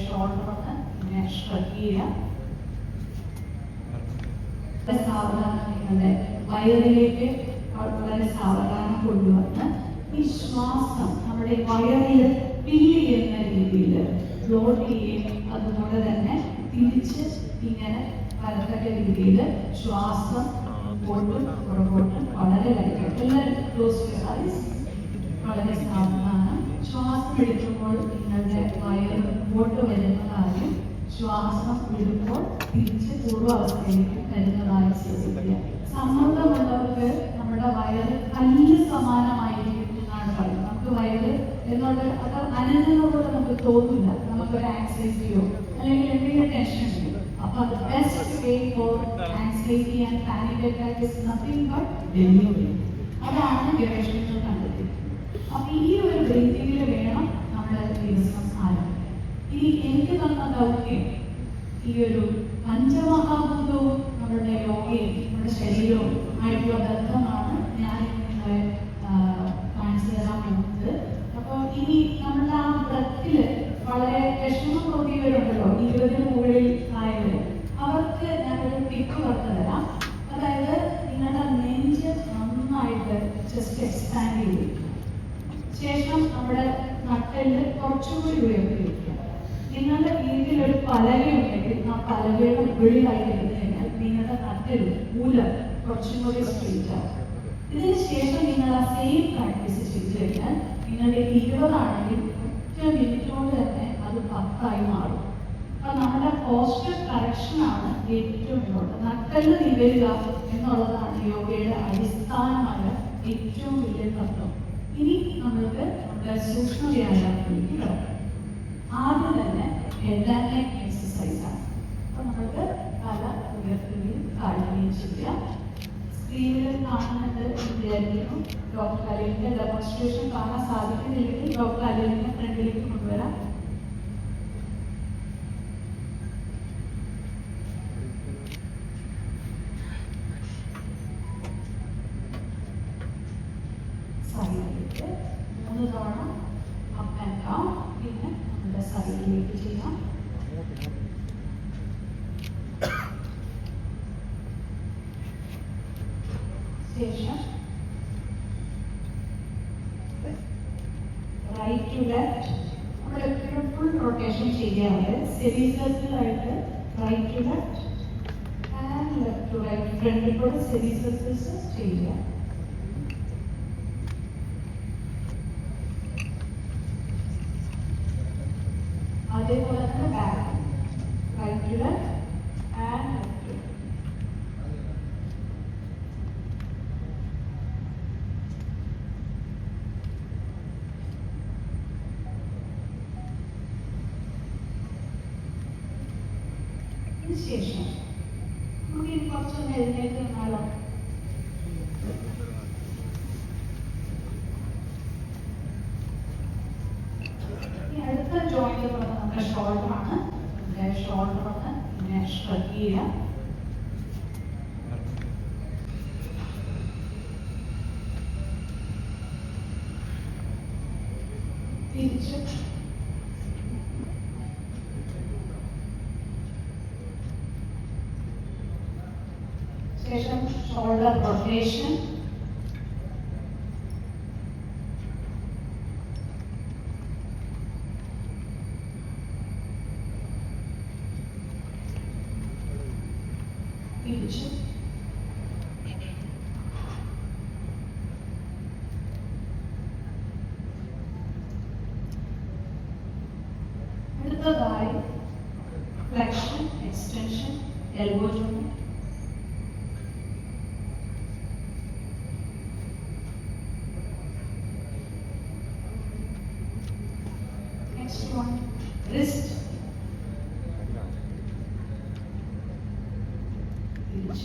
Shoulder ഒന്ന് ഇങ്ങനെ stretch ചെയ്യുക. സാവധാനം നിങ്ങളുടെ വയറിലേക്ക് വളരെ സാവധാനം കൊണ്ടുവന്ന് ഈ ശ്വാസം നമ്മുടെ വയറിൽ ഫീൽ ചെയ്യുന്ന രീതിയിൽ ഫ്ലോട്ട് ചെയ്യുകയും അതുപോലെ തന്നെ തിരിച്ച് ഇങ്ങനെ വരത്തക്ക രീതിയിൽ ശ്വാസം മുമ്പോട്ടും പുറകോട്ടും വളരെ ലൈറ്റായിട്ട് എല്ലാവരും ക്ലോസ് ഐസ് വളരെ സാവധാനം ശ്വാസം എടുക്കുമ്പോൾ നിങ്ങളുടെ വയറ് മുമ്പോട്ട് വരുന്നതായും ശ്വാസം വിടുമ്പോൾ തിരിച്ച് പൂർവ്വാവസ്ഥയിലേക്ക് വരുന്നതായി ശ്രദ്ധിക്കുക. സമ്മർദ്ദമുള്ളവർക്ക് നമ്മുടെ വയറ് കല്ല് സമാനമായിരിക്കും എന്നാണ് പറയുന്നത്. നമുക്ക് വയറ് എന്നുള്ള അത് അനങ്ങുന്ന പോലെ നമുക്ക് തോന്നില്ല. നമുക്കൊരു ആൻസൈറ്റിയോ അല്ലെങ്കിൽ എന്തെങ്കിലും ടെൻഷൻ ഉണ്ട്. അപ്പൊ അത് best way for anxiety and panic attack is nothing but delivery. അതാണ് ഗവേഷണങ്ങൾ കണ്ടെത്തിയത്. അപ്പൊ ഈ ഒരു ബ്രീതിങ്ങിൽ വേണം നമ്മൾ ദിവസം ആരംഭിക്കാൻ. ഇനി എനിക്ക് തന്ന ദൗത്യം ഈ ഒരു പഞ്ചമഹാഭൂതവും നമ്മുടെ യോഗയും നമ്മുടെ ശരീരവും ആയിട്ടുള്ള ബന്ധമാണ് ഞാൻ നിങ്ങളെ കാണിച്ചു തരാൻ പോകുന്നത്. അപ്പോൾ ഇനി നമ്മുടെ ആ ബ്രത്തില് വളരെ വിഷമം തോന്നിയവരുണ്ടല്ലോ, 20 മുകളിൽ ആയവർ, അവർക്ക് ഞാനൊരു ടിപ്പ് പറഞ്ഞു തരാം. അതായത് നിങ്ങളുടെ നെഞ്ച് നന്നായിട്ട് ജസ്റ്റ് എക്സ്പാൻഡ് ചെയ്തിരിക്കുക. ശേഷം നമ്മുടെ നട്ടെല്ല് കുറച്ചുകൂടി ഉയർത്തി വയ്ക്കുക. നിങ്ങളുടെ വീട്ടിൽ ഒരു പലകയുണ്ടെങ്കിൽ ആ പലകയുടെ മുകളിലായിട്ട് ഇരുന്ന് കഴിഞ്ഞാൽ നിങ്ങളുടെ നട്ടെല്ല് മൂലം കുറച്ചും കൂടി സ്ട്രെയിറ്റ് ആകും. ഇതിന് ശേഷം നിങ്ങൾ ആ സെയിം പ്രാക്ടീസ് ചെയ്ത് കഴിഞ്ഞാൽ നിങ്ങളുടെ 20 ആണെങ്കിൽ ഒറ്റ മിനിറ്റ് കൊണ്ട് തന്നെ അത് 10 ആയി മാറും. അപ്പൊ നമ്മുടെ പോസ്റ്റർ കറക്ഷനാണ് ഏറ്റവും ഇമ്പോർട്ടൻറ്റ്. നട്ടെല്ല് നിവരുക എന്നുള്ളതാണ് യോഗയുടെ അടിസ്ഥാനമായ ഏറ്റവും വലിയ തത്വം. ഇനി നമ്മൾക്ക് നമ്മുടെ സൂക്ഷ്മ വ്യായാമത്തിലേക്ക് കിടക്കാം. ആദ്യം തന്നെ ഹെഡ് ആൻഡ് നെക്ക് എക്സസൈസ് ആണ്. അപ്പൊ നമുക്ക് തല ഉയർത്തുകയും താഴുകയും ചെയ്യാം. സ്ക്രീനിൽ കാണുന്നത് വിചാരിക്കുന്നു. ഡോക്ടർ അലീലിന്റെ ഡെമോൺസ്ട്രേഷൻ കാണാൻ സാധിക്കുന്നില്ലെങ്കിൽ ഡോക്ടർ അലീലിന്റെ ഫ്രണ്ടിലേക്ക് കൊണ്ടുവരാം. സൈഡിലേക്ക് 3 തവണ അപ്പ് ആൻഡ് ഡൗൺ. പിന്നെ നമ്മുടെ സൈഡിലേക്ക് ചെയ്യാം. ശേഷം റൈറ്റ് ടു ലെഫ്റ്റ്. നമ്മൾ എപ്പോഴും ഫുൾ റൊട്ടേഷൻ ചെയ്യാതെ സെമി സർക്കിളായിട്ട് right to left and left to right ഫ്രണ്ടിൽ കൂടെ സെമി സർക്കിൾസ് ചെയ്യുക. അതേപോലെ തന്നെ back right to left and left to left. ശേഷം നമുക്ക് ഇനി കുറച്ചൊന്ന് എഴുന്നേറ്റ് നിന്നാലോ? ഈ അടുത്ത ജോയിന്റ് പറഞ്ഞാൽ നമ്മുടെ ഷോൾഡർ ആണ്. നമ്മുടെ ഷോൾഡർ ഒന്ന് ഇങ്ങനെ സ്ട്രെച്ച് ചെയ്യുക. തിരിച്ച് ശേഷം ഷോൾഡർ റൊട്ടേഷൻ. തിരിച്ച് അടുത്തതായി flexion, extension, elbow joint. Next one, wrist. Reach.